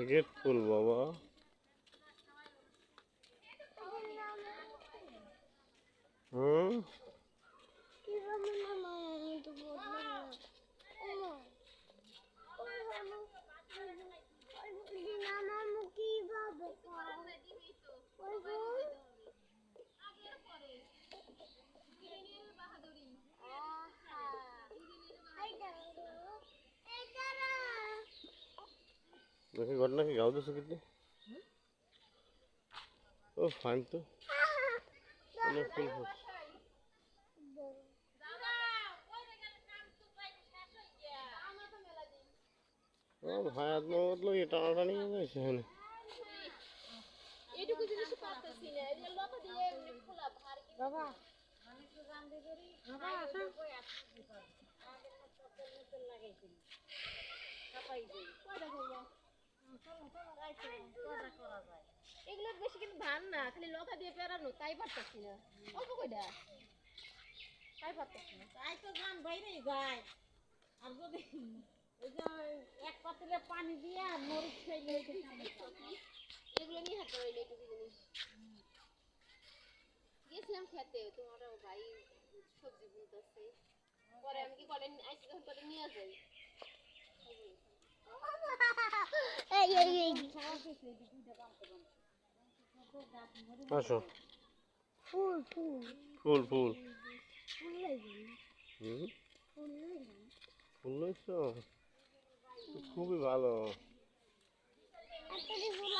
Gate ফুল বাবা। হুম দেখি ঘটনা কি গাও দিছো কিন্তু ও ফাইন তো অনেক ফুল ফুল ও ভাই আদমো বদলো ये টানাটানি হয়েছে এখানে এটুকু জিনিস পারতেছি না এই যে লোকে দিয়ে এমনি খোলা ভার কি বাবা মানে তো জানতে করি বাবা আসো আমাদের না পছন্দ মতো লাগাইছিল কাপাই দেই কয়টা করব এগুলো বেশি কিন্তু ধান না খালি লতা দিয়ে পেরানো তাই পারতেছি না অল্প কয়টা তাই পারতেছি না তাই তো ধান বাইরেই যায় আর যদি এই যে এক পাতিলে পানি দিয়ে মরিচ খাইলে এগুলো নিয়ে হাতে রইলে একটু জিনিস গেছিলাম খেতে তোমার ভাই সবজি বুনতেছে পরে আমি কি করে আইসি যখন পরে নিয়ে যাই আসো ফুল ফুল ফুল ফুল ফুল লাগবে হুম ফুল লাগবে ফুল লইছো খুবই ভালো একটা ফুল